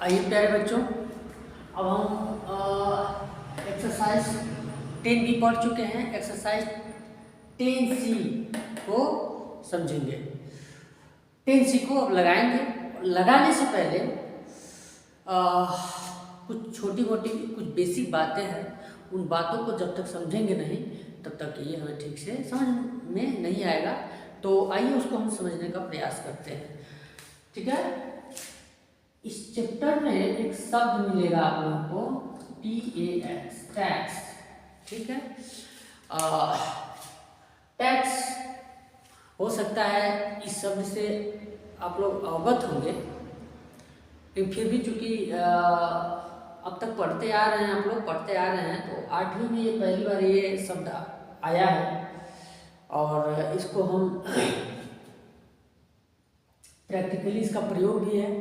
आइए प्यारे बच्चों, अब हम एक्सरसाइज 10 भी पढ़ चुके हैं। एक्सरसाइज 10C को समझेंगे। 10C को अब लगाएंगे। लगाने से पहले कुछ छोटी मोटी कुछ बेसिक बातें हैं, उन बातों को जब तक समझेंगे नहीं तब तक ये हमें ठीक से समझ में नहीं आएगा। तो आइए उसको हम समझने का प्रयास करते हैं। ठीक है, इस चैप्टर में एक शब्द मिलेगा आप लोगों को, TAX, टैक्स। ठीक है, टैक्स हो सकता है इस शब्द से आप लोग अवगत होंगे, लेकिन फिर भी चूंकि अब तक पढ़ते आ रहे हैं, आप लोग पढ़ते आ रहे हैं, तो 8वीं में ये पहली बार ये शब्द आया है और इसको हम प्रैक्टिकली इसका प्रयोग भी है,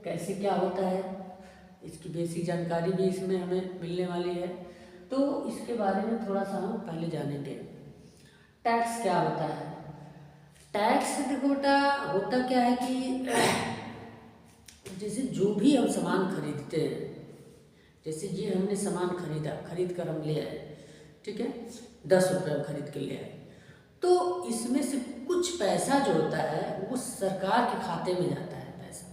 कैसे क्या होता है, इसकी बेसिक जानकारी भी इसमें हमें मिलने वाली है। तो इसके बारे में थोड़ा सा हम पहले जानेंगे। टैक्स क्या होता है? टैक्स देखो बेटा, होता क्या है कि जैसे जो भी हम सामान खरीदते हैं, जैसे ये हमने सामान खरीद कर हम ले आए, ठीक है, 10 रुपये में खरीद के ले आए, तो इसमें से कुछ पैसा जो होता है वो सरकार के खाते में जाता है पैसा।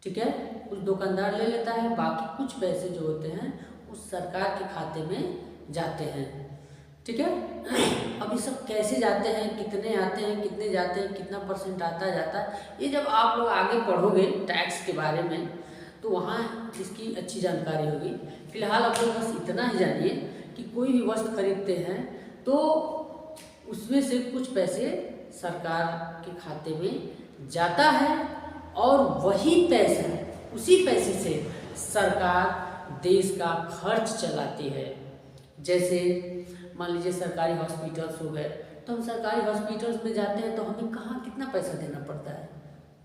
ठीक है, कुछ दुकानदार ले लेता है, बाकी कुछ पैसे जो होते हैं उस सरकार के खाते में जाते हैं। ठीक है, अब ये सब कैसे जाते हैं, कितने आते हैं, कितने जाते हैं, कितना % आता जाता है, ये जब आप लोग आगे पढ़ोगे टैक्स के बारे में तो वहाँ इसकी अच्छी जानकारी होगी। फिलहाल आप लोग बस इतना ही जानिए कि कोई भी वस्तु खरीदते हैं तो उसमें से कुछ पैसे सरकार के खाते में जाता है और वही पैसा, उसी पैसे से सरकार देश का खर्च चलाती है। जैसे मान लीजिए सरकारी हॉस्पिटल्स हो गए, तो हम सरकारी हॉस्पिटल्स में जाते हैं तो हमें कहाँ कितना पैसा देना पड़ता है,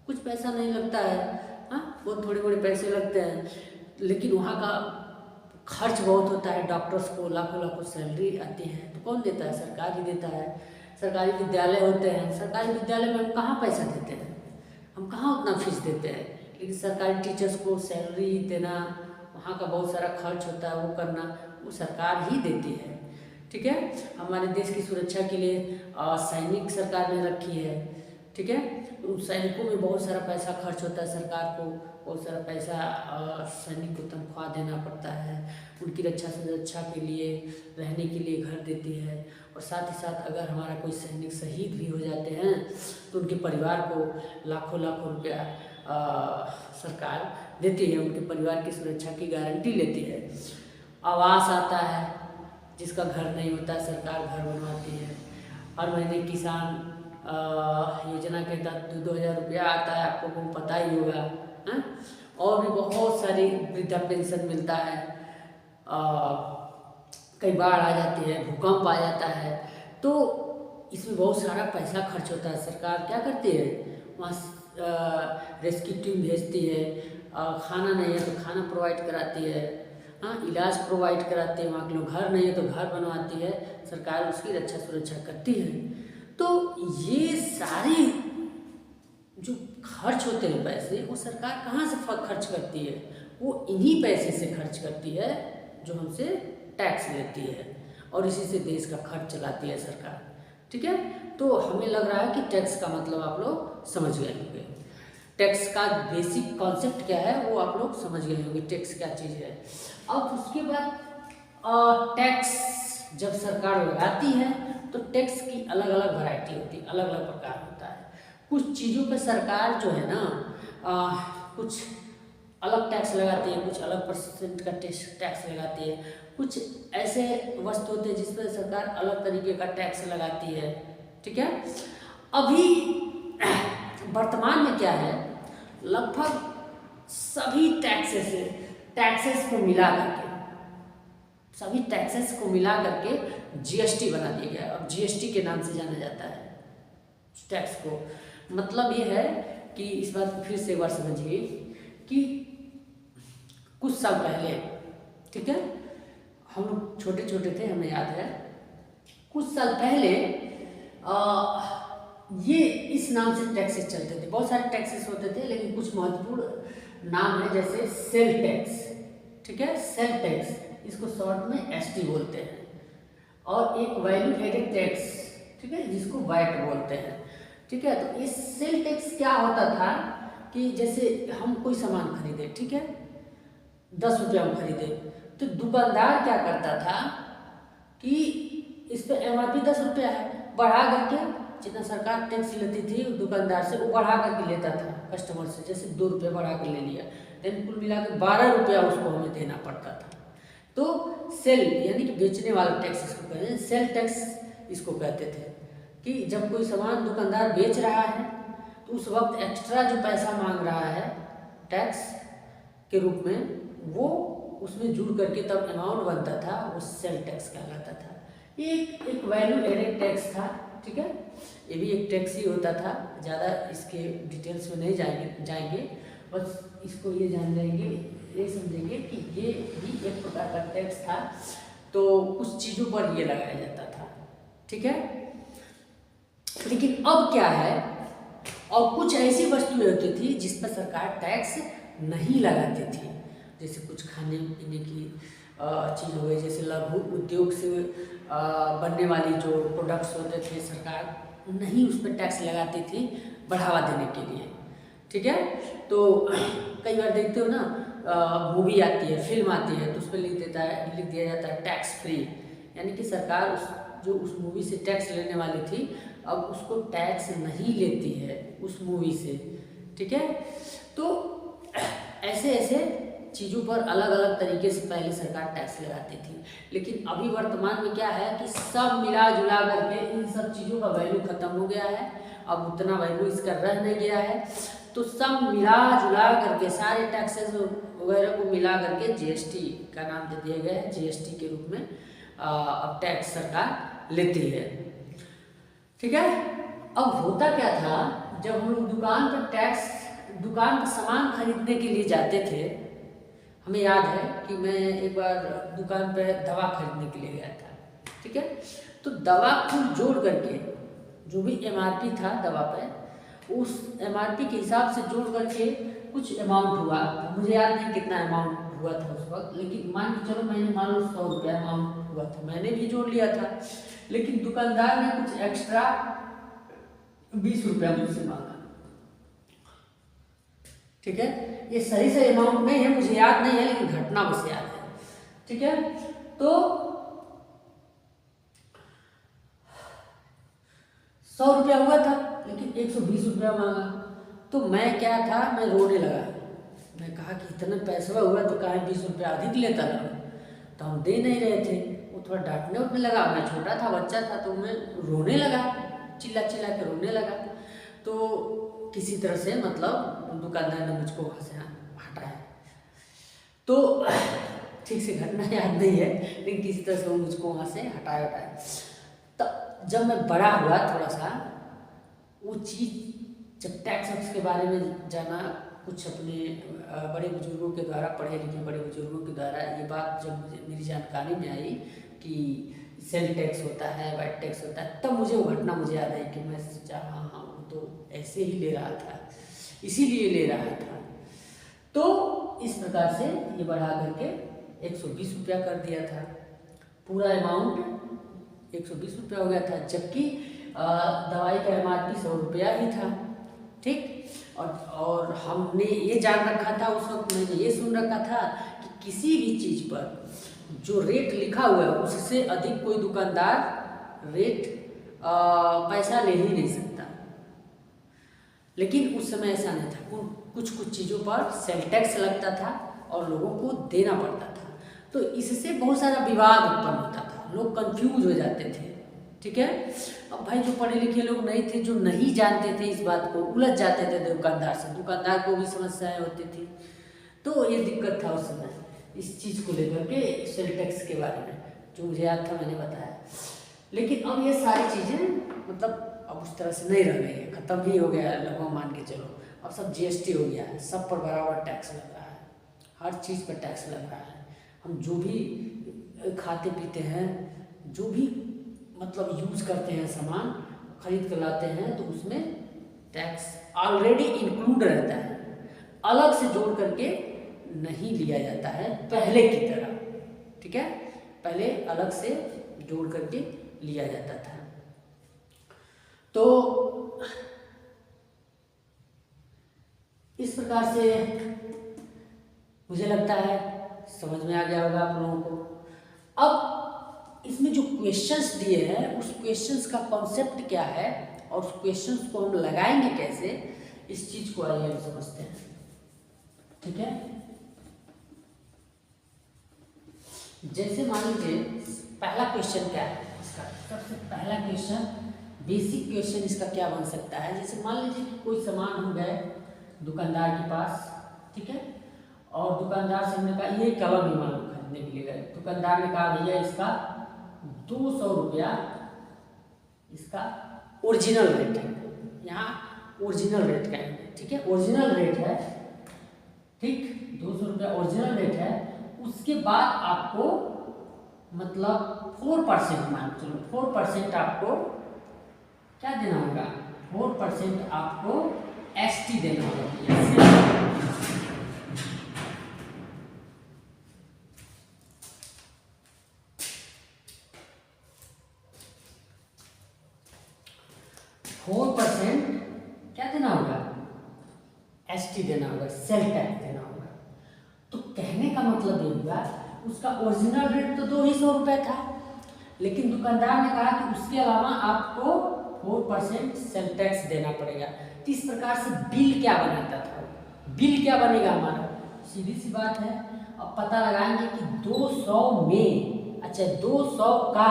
कुछ पैसा नहीं लगता है, हाँ बहुत थोड़े थोड़े पैसे लगते हैं, लेकिन वहाँ का खर्च बहुत होता है। डॉक्टर्स को लाखों लाखों सैलरी आती है, तो कौन देता है? सरकार ही देता है। सरकारी विद्यालय होते हैं, सरकारी विद्यालय में हम कहाँ पैसा देते हैं, हम कहाँ उतना फीस देते हैं, लेकिन सरकारी टीचर्स को सैलरी देना, वहाँ का बहुत सारा खर्च होता है, वो करना वो सरकार ही देती है। ठीक है, हमारे देश की सुरक्षा के लिए सैनिक सरकार ने रखी है। ठीक है, उन सैनिकों में बहुत सारा पैसा खर्च होता है, सरकार को बहुत सारा पैसा सैनिक को तनख्वाह देना पड़ता है, उनकी रक्षा सुरक्षा के लिए, रहने के लिए घर देती है, और साथ ही साथ अगर हमारा कोई सैनिक शहीद भी हो जाते हैं तो उनके परिवार को लाखों लाखों रुपया सरकार देती है, उनके परिवार की सुरक्षा की गारंटी लेती है। आवास आता है, जिसका घर नहीं होता है सरकार घर बनवाती है। हर महीने किसान योजना के तहत 2,000 रुपया आता है, आपको पता ही होगा, है? और भी बहुत सारी वृद्धा पेंशन मिलता है। कई बाढ़ आ जाती है, भूकंप आ जाता है, तो इसमें बहुत सारा पैसा खर्च होता है। सरकार क्या करती है, वहाँ रेस्क्यू टीम भेजती है, खाना नहीं है तो खाना प्रोवाइड कराती है, हाँ इलाज प्रोवाइड कराती है, वहाँ के लोग घर नहीं है तो घर बनवाती है, सरकार उसकी रक्षा सुरक्षा करती है। तो ये सारी जो खर्च होते हैं पैसे, वो सरकार कहाँ से खर्च करती है? वो इन्हीं पैसे से खर्च करती है जो हमसे टैक्स लेती है, और इसी से देश का खर्च चलाती है सरकार। ठीक है, तो हमें लग रहा है कि टैक्स का मतलब आप लोग समझ गए होंगे। टैक्स का बेसिक कॉन्सेप्ट क्या है वो आप लोग समझ गए होंगे, टैक्स क्या चीज़ है। अब उसके बाद टैक्स जब सरकार लगाती है तो टैक्स की अलग अलग वैरायटी होती है, अलग अलग प्रकार होता है। कुछ चीज़ों पे सरकार जो है ना कुछ अलग टैक्स लगाती है, कुछ अलग % का टैक्स लगाती है, कुछ ऐसे वस्तु होते हैं जिस पर सरकार अलग तरीके का टैक्स लगाती है। ठीक है, अभी वर्तमान में क्या है, लगभग सभी टैक्सेस को मिला करके, सभी टैक्सेस को मिला करके GST बना दिया गया। अब GST के नाम से जाना जाता है टैक्स को। मतलब ये है कि इस बात को फिर से एक बार समझिए कि कुछ साल पहले, ठीक है, हम लोग छोटे छोटे थे, हमें याद है, कुछ साल पहले ये इस नाम से टैक्सेस चलते थे। बहुत सारे टैक्सेस होते थे, लेकिन कुछ महत्वपूर्ण नाम है, जैसे सेल टैक्स, ठीक है, सेल टैक्स, इसको शॉर्ट में एसटी बोलते हैं, और एक वैल्यू एडेड टैक्स, ठीक है, जिसको वैट बोलते हैं, ठीक है। तो इस सेल टैक्स क्या होता था कि जैसे हम कोई सामान खरीदे, ठीक है, 10 रुपया में खरीदे, तो दुकानदार क्या करता था कि इस पे एमआरपी 10 रुपया है, बढ़ा करके जितना सरकार टैक्स लेती थी दुकानदार से, वो बढ़ा करके लेता था कस्टमर से, जैसे 2 रुपये बढ़ा कर ले लिया, देन कुल मिला के 12 रुपया उसको हमें देना पड़ता था। तो सेल यानी कि बेचने वाला टैक्स इसको कहते हैं, सेल टैक्स इसको कहते थे, कि जब कोई सामान दुकानदार बेच रहा है तो उस वक्त एक्स्ट्रा जो पैसा मांग रहा है टैक्स के रूप में, वो उसमें जुड़ करके तब अमाउंट बनता था, वो सेल टैक्स कहलाता था। ये एक वैल्यू एडेड टैक्स था, ठीक है, ये भी एक टैक्स ही होता था, ज़्यादा इसके डिटेल्स में नहीं जाएंगे, बस इसको ये जान लेंगे, ये समझेंगे कि ये भी एक प्रकार का टैक्स था, तो कुछ चीज़ों पर ये लगाया जाता था, ठीक है। लेकिन अब क्या है, और कुछ ऐसी वस्तुएं होती थी जिस पर सरकार टैक्स नहीं लगाती थी, जैसे कुछ खाने पीने की चीज़ हो गई, जैसे लघु उद्योग से बनने वाली जो प्रोडक्ट्स होते थे, सरकार नहीं उस पर टैक्स लगाती थी बढ़ावा देने के लिए, ठीक है। तो कई बार देखते हो ना, मूवी आती है, फिल्म आती है, तो उस पर लिख दिया जाता है टैक्स फ्री, यानी कि सरकार जो उस मूवी से टैक्स लेने वाली थी, अब उसको टैक्स नहीं लेती है उस मूवी से, ठीक है। तो ऐसे ऐसे चीज़ों पर अलग अलग तरीके से पहले सरकार टैक्स लगाती थी, लेकिन अभी वर्तमान में क्या है कि सब मिला जुला करके इन सब चीज़ों का वैल्यू खत्म हो गया है, अब उतना वैल्यू इसका रह नहीं गया है, तो सब मिला जुला करके सारे टैक्सेस वगैरह को मिला करके जीएसटी का नाम दे दिया गया है, जीएसटी के रूप में अब टैक्स सरकार लेती है, ठीक है। अब होता क्या था, जब हम लोग दुकान पर सामान खरीदने के लिए जाते थे, हमें याद है कि मैं एक बार दुकान पर दवा खरीदने के लिए गया था, ठीक है। तो दवा को जोड़ करके जो भी एमआरपी था दवा पे, उस एमआरपी के हिसाब से जोड़ करके कुछ अमाउंट हुआ, मुझे याद नहीं कितना अमाउंट हुआ था उस वक्त, लेकिन मान के चलो मैंने मान लो 100 रुपया अमाउंट हुआ था, मैंने भी जोड़ लिया था, लेकिन दुकानदार ने कुछ एक्स्ट्रा 20 रुपया मुझसे मांगा, ठीक है। ये सही से अमाउंट नहीं है, मुझे याद नहीं है, लेकिन घटना बस याद है, ठीक है। तो 100 रुपया हुआ था, लेकिन 120 रुपया मांगा, तो मैं क्या था, मैं रोने लगा, मैं कहा कि इतना पैसा हुआ तो कहाँ 20 रुपया अधिक लेता ना, तो हम दे नहीं रहे थे, वो थोड़ा डांटने उठने लगा, मैं छोटा था, बच्चा था, तो मैं रोने लगा, चिल्ला चिल्ला के रोने लगा, तो किसी तरह से मतलब दुकानदार ने मुझको वहाँ से हटाया, तो ठीक से घटना याद नहीं है, लेकिन किसी तरह से वो मुझको वहाँ से हटाया। तो जब मैं बड़ा हुआ थोड़ा सा, वो चीज़ जब टैक्स के बारे में जाना, कुछ अपने बड़े बुजुर्गों के द्वारा, पढ़े लिखे बड़े बुजुर्गों के द्वारा ये बात जब मेरी जानकारी में आई कि सेल टैक्स होता है, वैट टैक्स होता है, तब मुझे वो घटना मुझे याद आई कि मैं सोचा हाँ वो तो ऐसे ही ले रहा था, इसीलिए ले रहा था। तो इस प्रकार से ये बढ़ा करके 120 रुपया कर दिया था, पूरा अमाउंट 120 रुपया हो गया था, जबकि दवाई का एमआरपी 100 रुपया ही था, ठीक। और हमने ये जान रखा था, उस वक्त मैंने ये सुन रखा था कि किसी भी चीज़ पर जो रेट लिखा हुआ है उससे अधिक कोई दुकानदार रेट पैसा ले ही नहीं सकता, लेकिन उस समय ऐसा नहीं था, कुछ चीज़ों पर सेल टैक्स लगता था और लोगों को देना पड़ता था, तो इससे बहुत सारा विवाद उत्पन्न होता था, लोग कंफ्यूज हो जाते थे, ठीक है। अब भाई जो पढ़े लिखे लोग नहीं थे, जो नहीं जानते थे इस बात को, उलझ जाते थे दुकानदार से, दुकानदार को भी समस्याएं होती थी, तो ये दिक्कत था उस समय इस चीज़ को लेकर के, सेल टैक्स के बारे में जो मुझे याद था मैंने बताया। लेकिन अब ये सारी चीज़ें मतलब अब उस तरह से नहीं रह गई है, ख़त्म ही हो गया है, लगभग मान के चलो, अब सब जीएसटी हो गया है, सब पर बराबर टैक्स लग रहा है, हर चीज़ पर टैक्स लग रहा है। हम जो भी खाते पीते हैं, जो भी मतलब यूज़ करते हैं, सामान खरीद कर लाते हैं, तो उसमें टैक्स ऑलरेडी इंक्लूड रहता है। अलग से जोड़ करके नहीं लिया जाता है पहले की तरह, ठीक है। पहले अलग से जोड़ करके लिया जाता था। तो इस प्रकार से मुझे लगता है समझ में आ गया होगा आप लोगों को। अब इसमें जो क्वेश्चंस दिए हैं उस क्वेश्चंस का कॉन्सेप्ट क्या है और उस क्वेश्चंस को हम लगाएंगे कैसे, इस चीज को आइए हम समझते हैं, ठीक है। जैसे मान लीजिए पहला क्वेश्चन क्या है इसका, सबसे पहला क्वेश्चन, बेसिक क्वेश्चन इसका क्या बन सकता है। जैसे मान लीजिए कि कोई सामान हम गए दुकानदार के पास, ठीक है, और दुकानदार से हमने कहा ये कलम ही मान लो खरीदने के लिए गए। दुकानदार ने कहा भैया इसका 200 रुपया इसका ओरिजिनल रेट है, यहाँ ओरिजिनल रेट का है, ठीक है, ओरिजिनल रेट है, ठीक, 200 रुपया ओरिजिनल रेट है। उसके बाद आपको मतलब 4% मान चलो 4% आपको क्या देना होगा, 4% आपको ST देना होगा। 4% क्या देना होगा, ST देना होगा, सेल टैक्स देना होगा। तो कहने का मतलब ये हुआ उसका ओरिजिनल रेट तो 200 रुपये था, लेकिन दुकानदार ने कहा कि उसके अलावा आपको 4% सेल टैक्स देना पड़ेगा। तो इस प्रकार से बिल क्या बनाता था, बिल क्या बनेगा हमारा, सीधी सी बात है। अब पता लगाएंगे कि 200 में, अच्छा 200 का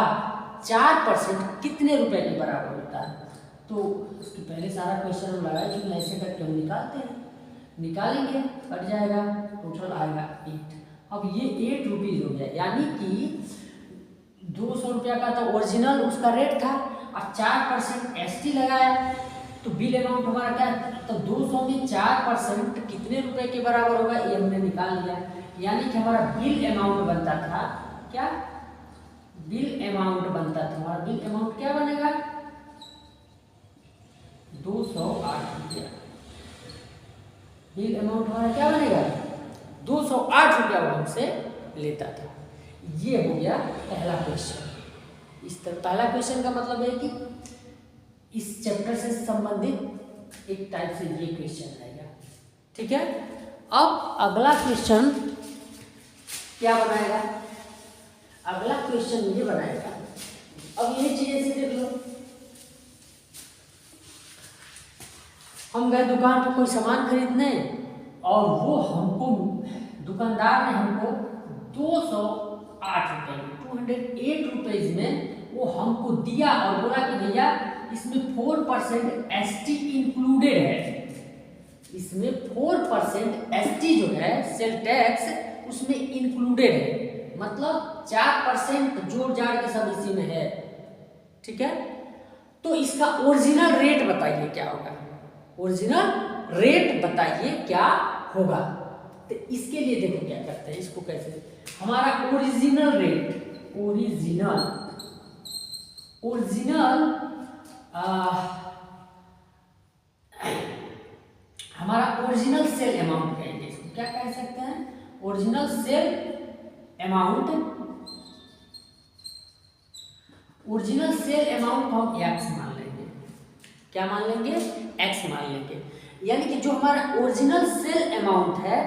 4% कितने रुपए के बराबर होता है। तो उसके पहले सारा क्वेश्चन हम लगाए क्योंकि ऐसे करके हम निकालते हैं, निकालेंगे कट जाएगा, टोटल आएगा 8। अब ये 8 रुपीज़ हो गया, यानी कि 200 रुपया का तो ओरिजिनल उसका रेट था और 4% ST लगाया, तो बिल अमाउंट हमारा क्या, तो 200 में 4% कितने रुपए के बराबर होगा ये हमने निकाल लिया। यानी कि हमारा बिल अमाउंट बनता था क्या, बिल अमाउंट बनता था, हमारा बिल अमाउंट क्या बनेगा, 208 रुपया। बिल अमाउंट हमारा क्या बनेगा, 208 रुपया वो हमसे लेता था। ये हो गया पहला क्वेश्चन। इस तरह पहला क्वेश्चन का मतलब है कि इस चैप्टर से संबंधित एक टाइप से ये क्वेश्चन आएगा, ठीक है। अब अगला क्वेश्चन क्या बनाएगा, अगला क्वेश्चन ये बनाएगा, अब ये चीजें से देख लो, हम गए दुकान पर कोई सामान खरीदने और वो हमको दुकानदार ने हमको 208 रुपये, 208 रुपीज़ में वो हमको दिया और बोला कि भैया इसमें 4% ST इंक्लूडेड है, इसमें 4% ST जो है सेल टैक्स उसमें इंक्लूडेड है, मतलब 4% जोड़ जाड़ के सब इसी में है, ठीक है। तो इसका ओरिजिनल रेट बताइए क्या होगा, ओरिजिनल रेट बताइए क्या होगा। तो इसके लिए देखो क्या करते हैं, इसको कैसे, हमारा ओरिजिनल रेट, ओरिजिनल हमारा ओरिजिनल सेल अमाउंट कहेंगे, इसको क्या कह सकते हैं, original sale amount. Original sale amount को हम X मान लेंगे, क्या मान लेंगे, X मान लेंगे। यानी कि जो हमारा ओरिजिनल सेल अमाउंट है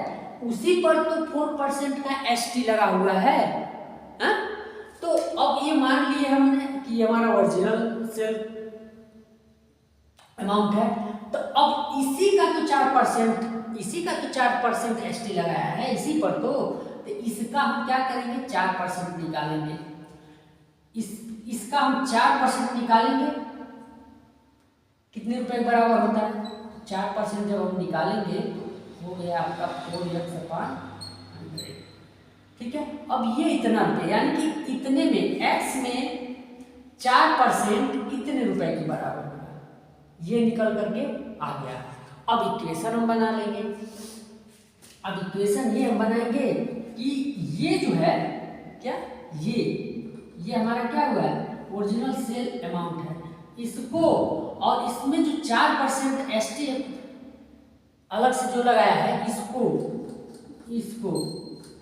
उसी पर तो 4% का ST लगा हुआ है, हा? तो अब ये मान लिए हमने कि हमारा ओरिजिनल सेल अमाउंट है, तो अब इसी का तो 4% ST लगाया है इसी पर, तो इसका हम क्या करेंगे, 4% निकालेंगे, इसका हम 4% निकालेंगे, कितने रुपए बराबर होता है, 4% जब हम निकालेंगे तो हो गया आपका 4x/100, ठीक है। अब ये इतना रुपये, यानी कि इतने में X में 4% इतने रुपए के बराबर होगा, ये निकल करके आ गया। अब इक्वेशन हम बना लेंगे, अब इक्वेशन ये हम बनाएंगे कि ये जो है क्या, ये हमारा क्या हुआ है, ओरिजिनल सेल अमाउंट है, इसको और इसमें जो 4% ST अलग से जो लगाया है इसको इसको,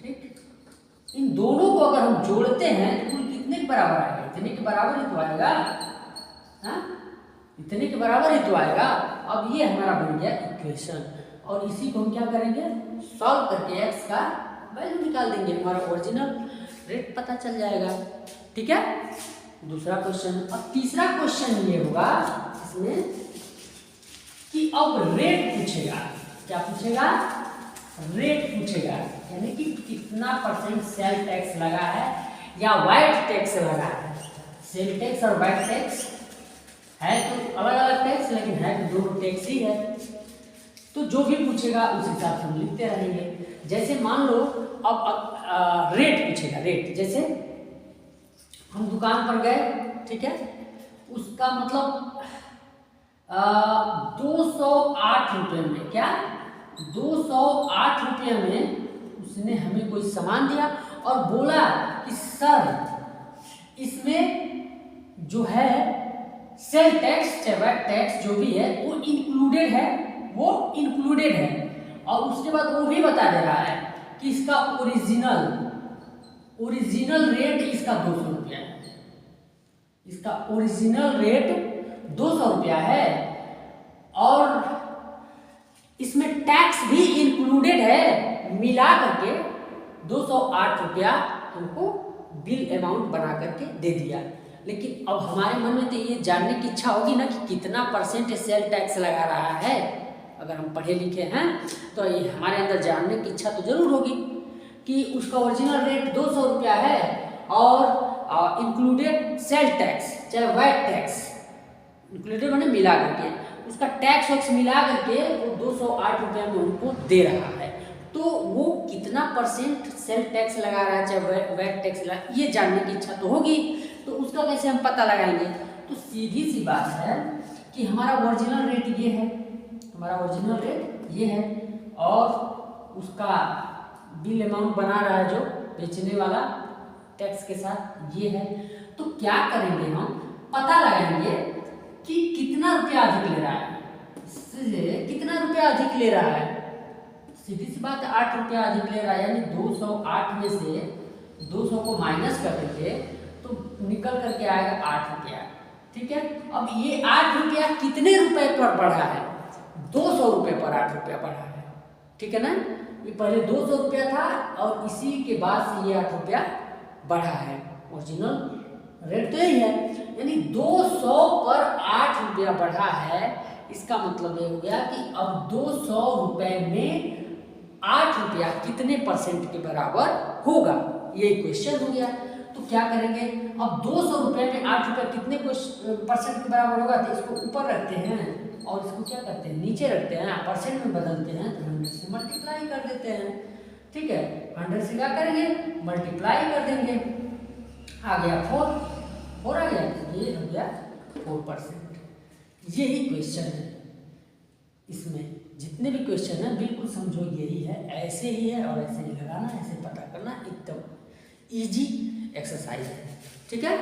ठीक, इन दोनों को अगर हम जोड़ते हैं तो कुल कितने के बराबर आएगा? इतने के बराबर ही तो आएगा, हाँ, इतने के बराबर ही तो आएगा। अब ये हमारा बन गया इक्वेशन, और इसी को हम क्या करेंगे, सॉल्व करके एक्स का वैल्यू निकाल देंगे, हमारा ओरिजिनल रेट पता चल जाएगा। ठीक है, दूसरा क्वेश्चन। अब तीसरा क्वेश्चन ये होगा इसमें कि अब रेट पूछेगा। क्या पूछेगा? रेट पूछेगा, यानी कि कितना परसेंट सेल टैक्स लगा है या वाइट टैक्स लगा है। सेल टैक्स और वाइट टैक्स है तो अलग अलग टैक्स, लेकिन है तो दो टैक्स ही है। तो जो भी पूछेगा उस हिसाब से हम लिखते रहेंगे। जैसे मान लो अब रेट पूछेगा, रेट जैसे हम दुकान पर गए, ठीक है, उसका मतलब 208 रुपये में, क्या 208 रुपये में उसने हमें कोई सामान दिया और बोला कि सर इसमें जो है सेल टैक्स चाहे टैक्स जो भी है वो इंक्लूडेड है, वो इंक्लूडेड है। और उसके बाद वो भी बता दे रहा है कि इसका ओरिजिनल रेट इसका 200 रुपया है, इसका ओरिजिनल रेट 200 रुपया है, और इसमें टैक्स भी इंक्लूडेड है। मिला करके 208 रुपया हमको बिल अमाउंट बना करके दे दिया। लेकिन अब हमारे मन में तो ये जानने की इच्छा होगी ना कि कितना परसेंट सेल टैक्स लगा रहा है। अगर हम पढ़े लिखे हैं तो ये हमारे अंदर जानने की इच्छा तो जरूर होगी कि उसका ओरिजिनल रेट 200 रुपया है और इंक्लूडेड सेल टैक्स चाहे वाइट टैक्स, इंक्लूडेड मैंने मिला करके उसका टैक्स वैक्स मिला करके वो 208 रुपये में उनको दे रहा है। तो वो कितना परसेंट सेल टैक्स लगा रहा है चाहे वैट टैक्स लगा, ये जानने की इच्छा तो होगी। तो उसका कैसे हम पता लगाएंगे? तो सीधी सी बात है कि हमारा ओरिजिनल रेट ये है, हमारा ओरिजिनल रेट ये है, और उसका बिल अमाउंट बना रहा है जो बेचने वाला टैक्स के साथ ये है। तो क्या करेंगे, हम पता लगाएंगे कि कितना रुपया अधिक ले रहा है, इससे कितना रुपया अधिक ले रहा है। सीधी सी बात है 8 रुपया अधिक ले रहा है, यानी 208 में से 200 को माइनस कर देंगे तो निकल करके आएगा 8 रुपया। ठीक है, अब ये 8 रुपया कितने रुपए पर बढ़ा है? 200 रुपये पर 8 रुपया बढ़ा है। ठीक है ना, ये पहले 200 रुपया था और इसी के बाद से ये 8 रुपया बढ़ा है। ओरिजिनल रेट तो यही है, यानी 200 पर 8 रुपया बढ़ा है। इसका मतलब ये हो गया कि अब 200 रुपये में 8 रुपया कितने परसेंट के बराबर होगा, ये क्वेश्चन हो गया। तो क्या करेंगे, अब 200 रुपये में 8 रुपया कितने परसेंट के बराबर होगा, तो इसको ऊपर रखते हैं और इसको क्या करते हैं, नीचे रखते हैं, परसेंट में बदलते हैं तो 100 से मल्टीप्लाई कर देते हैं। ठीक है, 100 से क्या करेंगे, मल्टीप्लाई कर देंगे, आ गया 4 आ गया, ये हो गया 4%। यही क्वेश्चन है, इसमें जितने भी क्वेश्चन है बिल्कुल समझो यही है, ऐसे ही है और ऐसे ही लगाना, ऐसे पता करना, एकदम इजी एक्सरसाइज है। ठीक है।